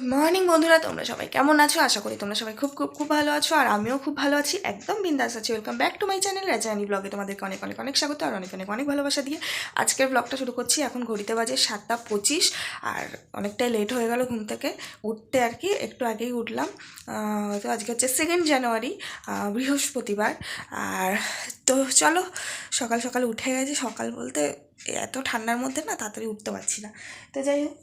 Good morning বন্ধুরা, তোমরা সবাই কেমন আছো? আশা করি তোমরা সবাই খুব খুব খুব ভালো আছো, আর আমিও খুব ভালো আছি, একদম বিন্দাস আছি। Welcome back to my channel Rajarani ব্লগে। তোমাদেরকে অনেক অনেক অনেক স্বাগত আর অনেক অনেক অনেক ভালোবাসা দিয়ে আজকের ব্লগটা শুরু করছি। এখন ঘড়িতে বাজে 7:25 আর অনেকটাই লেট হয়ে গেল ঘুম থেকে উঠতে, আর কি একটু আগেই উঠলাম। তো আজকে হচ্ছে 2 জানুয়ারি, বৃহস্পতিবার। আর তো চলো, সকাল সকাল উঠে গেছি। সকাল বলতে এত ঠান্ডার মধ্যে না তাড়াতাড়ি উঠতে পারছি না। তো যাই হোক,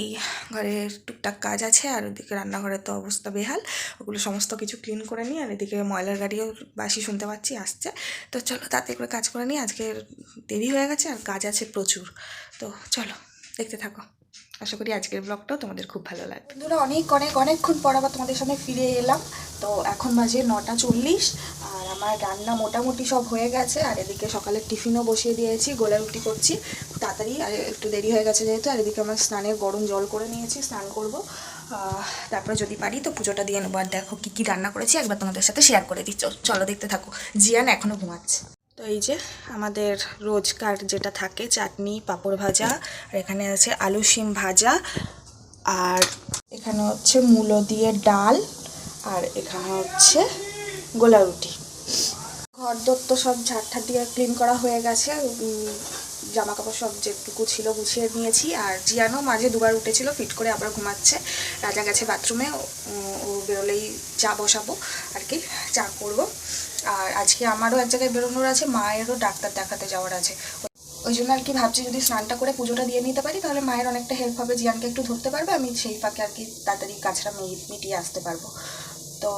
এই ঘরের টুকটাক কাজ আছে, আর ওদিকে রান্নাঘরের তো অবস্থা বেহাল, ওগুলো সমস্ত কিছু ক্লিন করে নিই। আর এদিকে ময়লার গাড়িও বাসি শুনতে পাচ্ছি আসছে। তো চলো তাতে করে কাজ করে নিই, আজকে দেরি হয়ে গেছে আর কাজ আছে প্রচুর। তো চলো দেখতে থাকো, আশা করি আজকের ব্লগটাও তোমাদের খুব ভালো লাগবে। বন্ধুরা, অনেকক্ষণ পর আবার তোমাদের সামনে ফিরে এলাম। তো এখন বাজে 9:40 আর আমার রান্না মোটামুটি সব হয়ে গেছে। আর এদিকে সকালের টিফিনও বসিয়ে দিয়েছি, গোলা রুটি করছি তাড়াতাড়ি, আর একটু দেরি হয়ে গেছে যেহেতু। আর এদিকে আমার স্নানের গরম জল করে নিয়েছি, স্নান করব, তারপরে যদি পারি তো পুজোটা দিয়ে নেবো। আর দেখো কী কী রান্না করেছি একবার তোমাদের সাথে শেয়ার করে দিচ্ছ, চলো দেখতে থাকো। জিয়ান এখনও ঘুমাচ্ছে। তো এই যে আমাদের রোজকার যেটা থাকে, চাটনি, পাঁপড় ভাজা, আর এখানে আছে আলু শিম ভাজা, আর এখানে হচ্ছে মূলো দিয়ে ডাল, আর এখানে হচ্ছে গোলা রুটি। ঘর দত্ত সব ঝাড় দিয়ে ক্লিন করা হয়ে গেছে, জামা কাপড় সব যেটুকু ছিল গুছিয়ে নিয়েছি। আর জিয়ানও মাঝে দুবার উঠেছিল, ফিট করে আবার ঘুমাচ্ছে। রাজা গেছে বাথরুমে, ও বেরোলেই চা বসাবো আর কি, চা করবো। আর আজকে আমারও এক জায়গায় বেরোনোর আছে, মায়েরও ডাক্তার দেখাতে যাওয়ার আছে। ওই জন্য আর কি ভাবছি যদি স্নানটা করে পুজোটা দিয়ে নিতে পারি তাহলে মায়ের অনেকটা হেল্প হবে, জিয়ানকে একটু ধরতে পারবে, আমি সেই ফাঁকে আর কি তাড়াতাড়ি কাজটা মিটিয়ে আসতে পারবো। তো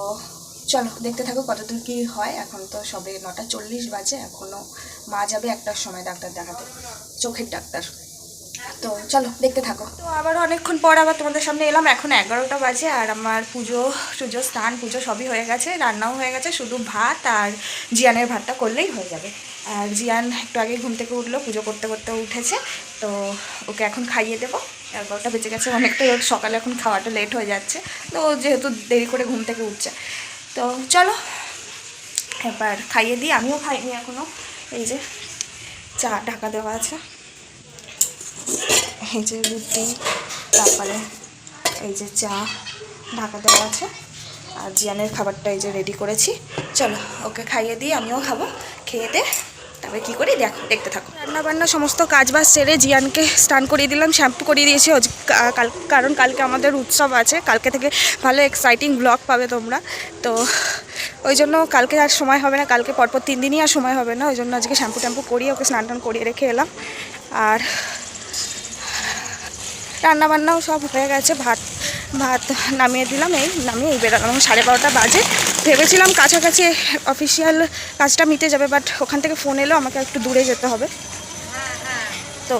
চলো দেখতে থাকো কতদূর কী হয়। এখন তো সবে 9:40 বাজে, এখনও মা যাবে 1টার সময় ডাক্তার দেখাতে, চোখের ডাক্তার। তো চলো দেখতে থাকো। তো আবারও অনেকক্ষণ পর আবার তোমাদের সামনে এলাম। এখন 11টা বাজে আর আমার পুজো স্নান পুজো সবই হয়ে গেছে, রান্নাও হয়ে গেছে, শুধু ভাত আর জিয়ানের ভাতটা করলেই হয়ে যাবে। আর জিয়ান একটু আগে ঘুম থেকে উঠলো, পুজো করতে করতে উঠেছে, তো ওকে এখন খাইয়ে দেবো। 11টা বেজে গেছে, অনেকটাই ওর সকালে এখন খাওয়াটা লেট হয়ে যাচ্ছে, তো ও যেহেতু দেরি করে ঘুম থেকে উঠছে। তো চলো এবার খাইয়ে দিই, আমিও খাইনি এখনও। এই যে চা ঢাকা দেওয়া আছে, এই যে রুটি, তারপরে এই যে চা ঢাকা দেওয়া আছে, আর জিয়ানের খাবারটা এই যে রেডি করেছি। চলো ওকে খাইয়ে দিই, আমিও খাবো, খেয়ে দে তারপরে কী করি দেখতে থাকো। রান্নাবান্না সমস্ত কাজ বাজ সেরে জিয়ানকে স্নান করিয়ে দিলাম, শ্যাম্পু করিয়ে দিয়েছি। কারণ কালকে আমাদের উৎসব আছে, কালকে থেকে ভালো এক্সাইটিং ব্লগ পাবে তোমরা। তো ওই জন্য কালকে আর সময় হবে না, কালকে পরপর 3 দিনই আর সময় হবে না, ওই জন্য আজকে শ্যাম্পু ট্যাম্পু করিয়ে ওকে স্নান টান করিয়ে রেখে এলাম। আর রান্নাবান্নাও সব হয়ে গেছে, ভাত নামিয়ে দিলাম, নামিয়ে বেরোলাম। 12:30 বাজে। ভেবেছিলাম কাছাকাছি অফিসিয়াল কাজটা মিটে যাবে, বাট ওখান থেকে ফোন এলো আমাকে একটু দূরে যেতে হবে। তো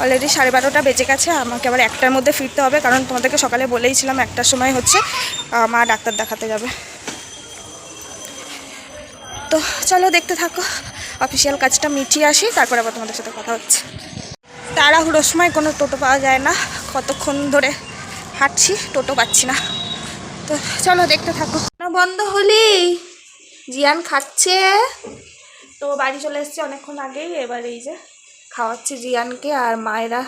অলরেডি 12:30 বেজে গেছে, আমাকে আবার 1টার মধ্যে ফিরতে হবে, কারণ তোমাদেরকে সকালে বলেইছিলাম 1টার সময় হচ্ছে মা ডাক্তার দেখাতে যাবে। তো চলো দেখতে থাকো, অফিসিয়াল কাজটা মিটিয়ে আসি, তারপর আবার তোমাদের সাথে কথা হচ্ছে। তাড়াহুড়োর সময় কোনো টোটো পাওয়া যায় না, কতক্ষণ ধরে হাঁটছি, টোটো পাচ্ছি না। তো চলো দেখতে থাকো। না বন্ধ হলি, জিয়ান খাচ্ছে। তো বাড়ি চলে এসেছি অনেকক্ষণ আগেই, এবার এই যে খাওয়াচ্ছি জিয়ানকে, আর মায়েরা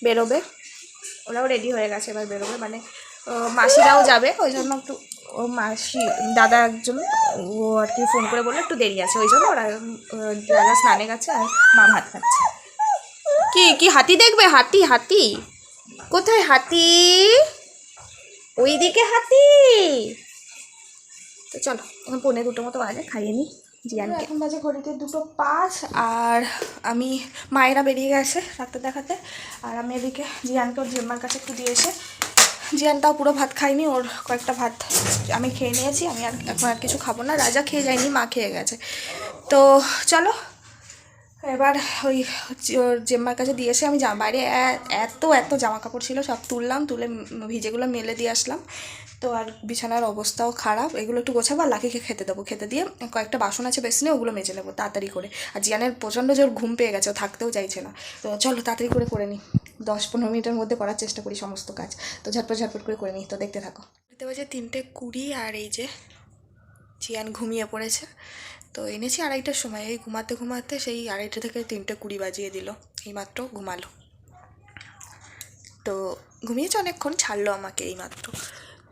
বেরোবে, ওরাও রেডি হয়ে গেছে, এবার বেরোবে, মানে মাসিরাও যাবে, ওই জন্য একটু ও মাসি দাদা একজন ও আর কি ফোন করে বললো একটু দেরি আছে, ওই জন্য ওরা দাদা স্নানে গেছে আর মা ভাত খাচ্ছে। কি হাতি দেখবে? হাতি কোথায়? হাতি ওইদিকে হাতি। তো চলো এখন 1:45 মতো বাজে, খাইয়ে নিই জিয়ানকে। এখন বাজে ঘড়িতে 2:05 আর আমি মায়েরা বেরিয়ে গেছে ডাক্তার দেখাতে, আর আমি এদিকে জিয়ানকে ওর জেম্মার কাছে একটু দিয়ে এসে, জিয়ানটাও পুরো ভাত খাইনি, ওর কয়েকটা ভাত আমি খেয়ে নিয়েছি, আমি আর এখন আর কিছু খাবো না। রাজা খেয়ে যায়নি, মা খেয়ে গেছে। তো চলো এবার ওই ওর জেম্মার কাছে দিয়ে এসে আমি বাইরে এত জামা কাপড় ছিল, সব তুলে ভিজেগুলো মেলে দিয়ে আসলাম। তো আর বিছানার অবস্থাও খারাপ, এগুলো একটু গোছাবো, আর লাকিকে খেতে দেবো, খেতে দিয়ে কয়েকটা বাসন আছে বেসিনে, ওগুলো মেজে নেবো তাড়াতাড়ি করে। আর জিয়ানের প্রচণ্ড জোর ঘুম পেয়ে গেছে, ও থাকতেও চাইছে না। তো চলো তাড়াতাড়ি করে নিই, 10-15 মিনিটের মধ্যে করার চেষ্টা করি সমস্ত কাজ। তো ঝটপট করে নিই, তো দেখতে থাকো। দেখতে বাজে 3:20 আর এই যে জিয়ান ঘুমিয়ে পড়েছে। তো এনেছি 2:30টার সময়, এই ঘুমাতে সেই 2:30 থেকে 3:20 বাজিয়ে দিল, এইমাত্র ঘুমালো। তো ঘুমিয়েছে অনেকক্ষণ, ছাড়লো আমাকে এইমাত্র।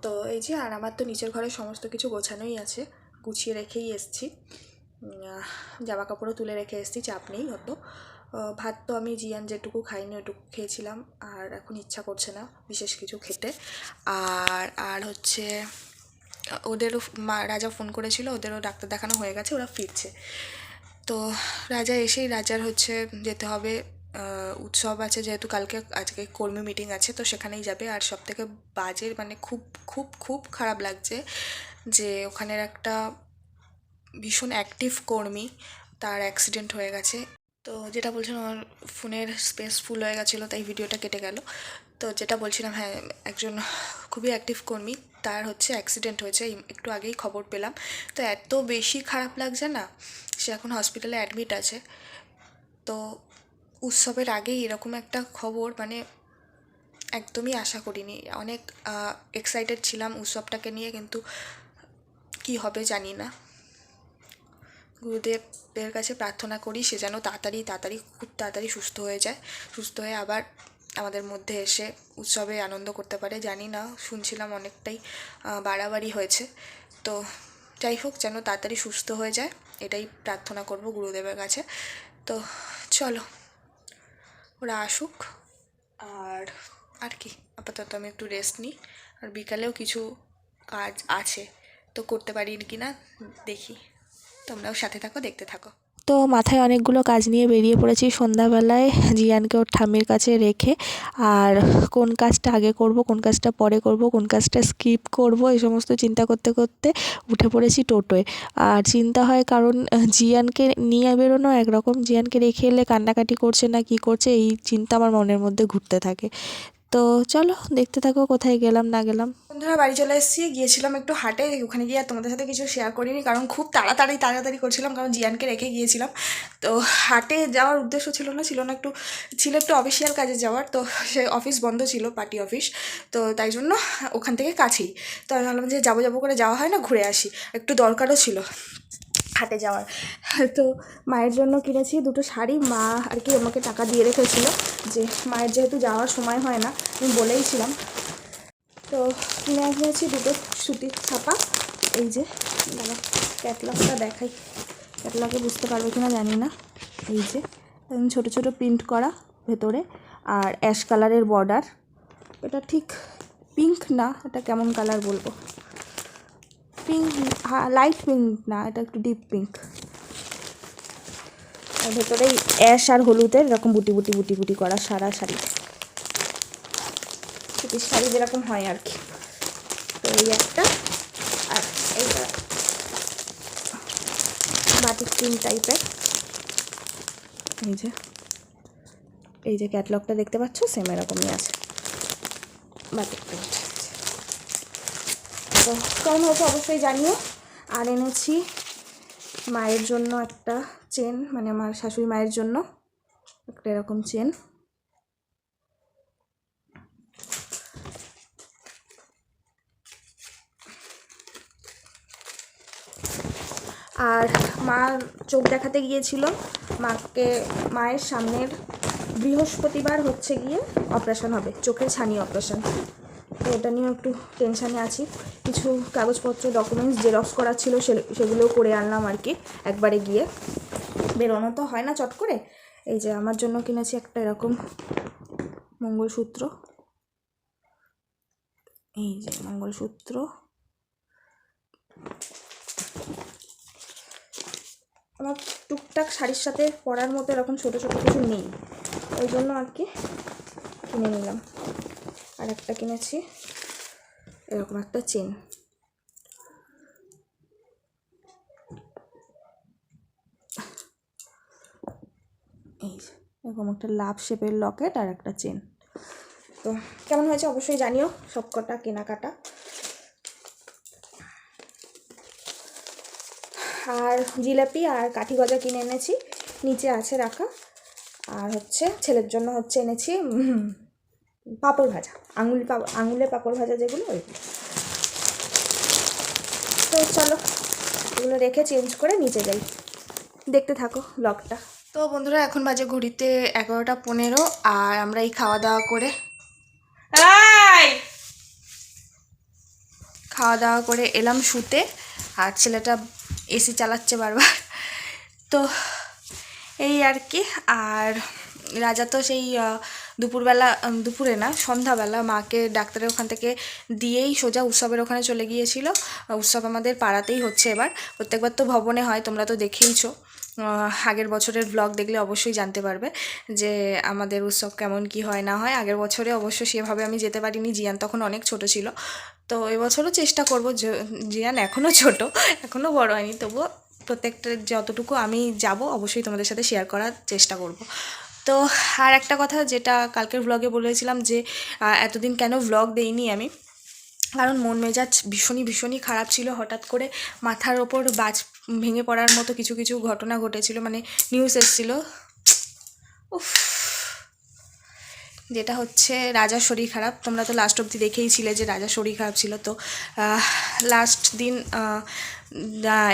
তো এই যে, আর আমার তো নিচের ঘরে সমস্ত কিছু গোছানোই আছে, গুছিয়ে রেখেই এসেছি, জামা কাপড়ও তুলে রেখে এসেছি, চাপ নেই অত। ভাত তো আমি জিয়ান যেটুকু খাইনি ওটুকু খেয়েছিলাম, আর এখন ইচ্ছা করছে না বিশেষ কিছু খেতে। আর হচ্ছে ওদেরও রাজা ফোন করেছিল, ওদেরও ডাক্তার দেখানো হয়ে গেছে, ওরা ফিরছে। তো রাজা এসেই রাজার হচ্ছে যেতে হবে, উৎসব আছে যেহেতু, আজকে কর্মী মিটিং আছে, তো সেখানেই যাবে। আর সব থেকে বাজে মানে খুব খুব খুব খারাপ লাগছে যে ওখানের একটা ভীষণ অ্যাক্টিভ কর্মী, তার অ্যাক্সিডেন্ট হয়ে গেছে। তো যেটা বলছিলাম, আমার ফোনের স্পেস ফুল হয়ে গেছিলো, তাই ভিডিওটা কেটে গেল। তো যেটা বলছিলাম, হ্যাঁ, একজন খুবই অ্যাক্টিভ কর্মী, তার হচ্ছে অ্যাক্সিডেন্ট হয়েছে, একটু আগেই খবর পেলাম। তো এত বেশি খারাপ লাগছে না, সে এখন হসপিটালে অ্যাডমিট আছে। তো উৎসবের আগেই এরকম একটা খবর, মানে একদমই আশা করিনি। অনেক এক্সাইটেড ছিলাম উৎসবটাকে নিয়ে, কিন্তু কি হবে জানি না। গুরুদেবের কাছে প্রার্থনা করি সে যেন খুব তাড়াতাড়ি সুস্থ হয়ে যায়, সুস্থ হয়ে আবার আমাদের মধ্যে এসে উৎসবে আনন্দ করতে পারে। জানি না, শুনছিলাম অনেকটাই বাড়াবাড়ি হয়েছে। তো যাই হোক, যেন তাড়াতাড়ি সুস্থ হয়ে যায়, এটাই প্রার্থনা করব গুরুদেবের কাছে। তো চলো, ওরা আসুক, আর আর কি, আপাতত আমি একটু রেস্ট নিই। আর বিকালেও কিছু কাজ আছে, তো করতে পারি কি না দেখি। তোমরাও সাথে থাকো, দেখতে থাকো। তো মাথায় অনেকগুলো কাজ নিয়ে বেরিয়ে পড়েছি সন্ধ্যাবেলায়, জিয়ানকে ওর ঠাম্মির কাছে রেখে। আর কোন কাজটা আগে করব, কোন কাজটা পরে করব, কোন কাজটা স্কিপ করব, এই সমস্ত চিন্তা করতে করতে উঠে পড়েছি টোটোয়। আর চিন্তা হয়, কারণ জিয়ানকে নিয়ে বেরোনো একরকম, জিয়ানকে রেখে এলে কান্নাকাটি করছে না কি করছে, এই চিন্তা আমার মনের মধ্যে ঘুরতে থাকে। তো চলো দেখতে থাকো কোথায় গেলাম না গেলাম। বন্ধুরা, বাড়ি চলে এসেছি, গিয়েছিলাম একটু হাটে, ওখানে গিয়ে আর তোমাদের সাথে কিছু শেয়ার করিনি, কারণ খুব তাড়াতাড়ি করছিলাম, কারণ জিয়ানকে রেখে গিয়েছিলাম। তো হাটে যাওয়ার উদ্দেশ্য ছিল একটু অফিসিয়াল কাজে যাওয়ার। তো সে অফিস বন্ধ ছিল, পার্টি অফিস, তো তাই জন্য ওখান থেকে কাছেই। তো আমি ভাবলাম যে যাবো করে যাওয়া হয় না, ঘুরে আসি, একটু দরকারও ছিল হাটে যাওয়ার। তো মায়ের জন্য কিনেছি দুটো শাড়ি, মা আর কি আমাকে টাকা দিয়ে রেখেছিল, যে মায়ের যেহেতু যাওয়ার সময় হয় না, আমি বলেইছিলাম। তো কিনে নিয়েছি দুটো সুতির ছাপা। এই যে দাদা, ক্যাটলগটা দেখাই, ক্যাটলগে বুঝতে পারবে কিনা জানি না। এই যে ছোটো ছোটো প্রিন্ট করা ভেতরে, আর অ্যাশ কালারের বর্ডার। এটা ঠিক পিঙ্ক না, এটা কেমন কালার বলবো, পিঙ্ক, লাইট পিঙ্ক না, এটা একটু ডিপ পিঙ্ক। আর ভেতরেই অ্যাশ আর হলুদের এরকম বুটি বুটি বুটি বুটি করা সারা শাড়ি, সুতির শাড়ি যেরকম হয় আর কি। তো এই একটা, আর এইটা বাটিক প্রিন্ট টাইপের। এই যে ক্যাটলগটা দেখতে পাচ্ছ, সেম এরকমই আছে, বাটিক প্রিন্ট। তো কেমন হয়েছে অবশ্যই জানিও। আর এনেছি মায়ের জন্য একটা চেন, মানে আমার শাশুড়ি মায়ের জন্য একটা এরকম চেন। আর মা চোখ দেখাতে গিয়েছিল, মায়ের সামনের বৃহস্পতিবার হচ্ছে গিয়ে অপারেশন হবে, চোখের ছানি অপারেশন। তো ওটা নিয়েও একটু টেনশানে আছি। কিছু কাগজপত্র ডকুমেন্টস জেরক্স করা ছিল, সেগুলোও করে আনলাম আর কি, একবারে গিয়ে বেরোনো তো হয় না চট করে। এই যে আমার জন্য কিনেছি একটা এরকম মঙ্গলসূত্র, এই যে মঙ্গলসূত্র। আমার টুকটাক শাড়ির সাথে পরার মতো এরকম ছোটো ছোটো কিছু নেই, ওই জন্য আর কি কিনে নিলাম। আর একটা কিনেছি এরকম একটা চেন, এই যে এরকম একটা লাভ শেপের লকেট আর একটা চেন। তো কেমন হয়েছে অবশ্যই জানিও, সবকটা কেনাকাটা। আর জিলাপি আর কাঠি গজা কিনে এনেছি, নিচে আছে রাখা। আর হচ্ছে ছেলের জন্য হচ্ছে এনেছি পাঁপড় ভাজা, আঙুলে পাঁপড় ভাজা যেগুলো, ওইগুলো। তো চলো এগুলো রেখে চেঞ্জ করে নিচে যাই, দেখতে থাকো ব্লগটা। তো বন্ধুরা, এখন বাজে ঘড়িতে 11টা 15, আর আমরা এই খাওয়া দাওয়া করে খাওয়া দাওয়া করে এলাম শুতে, আর ছেলেটা এসি চালাচ্ছে বারবার। তো এই আর কি। আর রাজা তো সেই দুপুরে না, সন্ধ্যাবেলা মাকে ডাক্তারের ওখান থেকে দিয়েই সোজা উৎসবের ওখানে চলে গিয়েছিল। উৎসব আমাদের পাড়াতেই হচ্ছে এবার, প্রত্যেকবার তো ভবনে হয়, তোমরা তো দেখেইছো। আগের বছরের ব্লগ দেখলে অবশ্যই জানতে পারবে যে আমাদের উৎসব কেমন কি হয় না হয়। আগের বছরে অবশ্য সেভাবে আমি যেতে পারিনি, জিয়ান তখন অনেক ছোট ছিল। তো এবছরও চেষ্টা করব, জিয়ান এখনও ছোট, এখনও বড় হয়নি, তবুও প্রত্যেকটা যতটুকু আমি যাব অবশ্যই তোমাদের সাথে শেয়ার করার চেষ্টা করব। তো আর একটা কথা যেটা কালকের ব্লগে বলেছিলাম যে এতদিন কেন ব্লগ দেইনি আমি, কারণ মন মেজাজ ভীষণই খারাপ ছিল। হঠাৎ করে মাথার ওপর বাজ ভেঙে পড়ার মতো কিছু কিছু ঘটনা ঘটেছিল, মানে নিউজ এসেছিলো। উফ, যেটা হচ্ছে রাজার শরীর খারাপ। তোমরা তো লাস্ট অবধি দেখেইছিলে যে রাজার শরীর খারাপ ছিল। তো লাস্ট দিন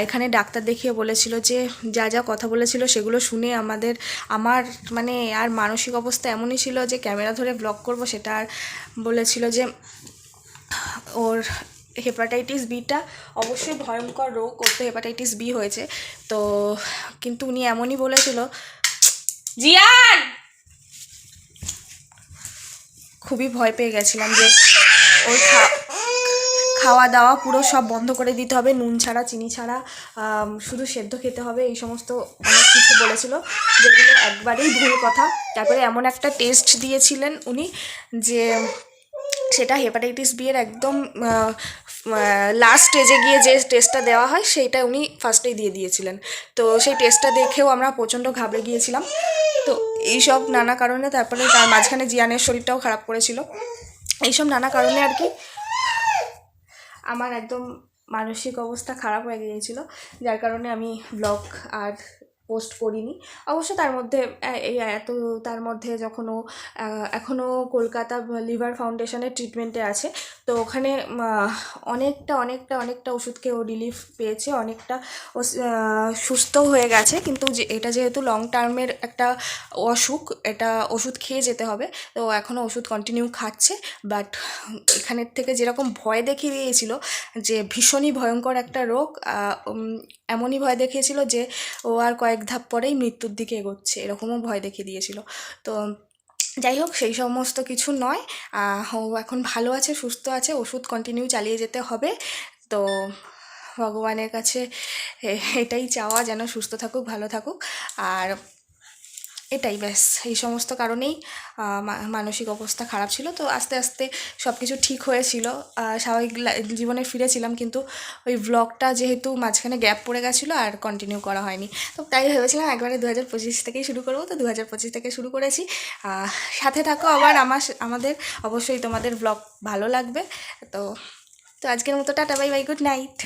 এখানে ডাক্তার দেখিয়ে বলেছিল যে যা যা কথা বলেছিল সেগুলো শুনে আমার মানে আর মানসিক অবস্থা এমনই ছিল যে ক্যামেরা ধরে ব্লগ করব সেটা। আর বলেছিল যে ওর হেপাটাইটিস বিটা অবশ্যই ভয়ঙ্কর রোগ, ওর তো হেপাটাইটিস বি হয়েছে। তো কিন্তু উনি এমনই বলেছিল, জিয়ান, খুবই ভয় পেয়ে গেছিলাম যে ওর খাওয়া দাওয়া পুরো সব বন্ধ করে দিতে হবে, নুন ছাড়া চিনি ছাড়া, শুধু সেদ্ধ খেতে হবে, এই সমস্ত অনেক কিছু বলেছিল, যেগুলো একবারেই ভুল কথা। তারপরে এমন একটা টেস্ট দিয়েছিলেন উনি যে সেটা হেপাটাইটিস বি এর একদম লাস্ট স্টেজে গিয়ে যে টেস্টটা দেওয়া হয় সেইটা উনি ফার্স্টেই দিয়ে দিয়েছিলেন। তো সেই টেস্টটা দেখেও আমরা প্রচণ্ড ঘাবড়ে গিয়েছিলাম। তো এইসব নানা কারণে, তারপরে তার মাঝখানে জিয়ানের শরীরটাও খারাপ করেছিল, এইসব নানা কারণে আর কি আমার একদম মানসিক অবস্থা খারাপ হয়ে গিয়েছিল, যার কারণে আমি ব্লগ আর পোস্ট করিনি। অবশ্য তার মধ্যে যখন ও এখনও কলকাতা লিভার ফাউন্ডেশনের ট্রিটমেন্টে আছে, তো ওখানে অনেকটা ওষুধ খেয়ে ও রিলিফ পেয়েছে, অনেকটা ও সুস্থও হয়ে গেছে। কিন্তু এটা যেহেতু লং টার্মের একটা অসুখ, এটা ওষুধ খেয়ে যেতে হবে, তো এখনও ওষুধ কন্টিনিউ খাচ্ছে। বাট এখানের থেকে যেরকম ভয় দেখিয়ে দিয়েছিল যে ভীষণই ভয়ঙ্কর একটা রোগ, এমনই ভয় দেখিয়েছিল যে ও আর কয়েক ধাপ পরেই মৃত্যুর দিকে এগোচ্ছে, এরকমও ভয় দেখিয়ে দিয়েছিল। তো যাই হোক, সেই সমস্ত কিছু নয়, ও এখন ভালো আছে, সুস্থ আছে, ওষুধ কন্টিনিউ চালিয়ে যেতে হবে। তো ভগবানের কাছে এটাই চাওয়া, যেন সুস্থ থাকুক, ভালো থাকুক। আর এটাই ব্যাস, এই সমস্ত কারণেই মানসিক অবস্থা খারাপ ছিল। তো আস্তে আস্তে সব কিছু ঠিক হয়েছিল, স্বাভাবিক জীবনে ফিরেছিলাম। কিন্তু ওই ব্লগটা যেহেতু মাঝখানে গ্যাপ পড়ে গেছিলো আর কন্টিনিউ করা হয়নি, তো তাই ভেবেছিলাম একবারে 2025 থেকেই শুরু করবো। তো 2025 থেকে শুরু করেছি। সাথে থাকো আবার আমাদের, অবশ্যই তোমাদের ব্লগ ভালো লাগবে। তো আজকের মতো tata, bye bye, good night.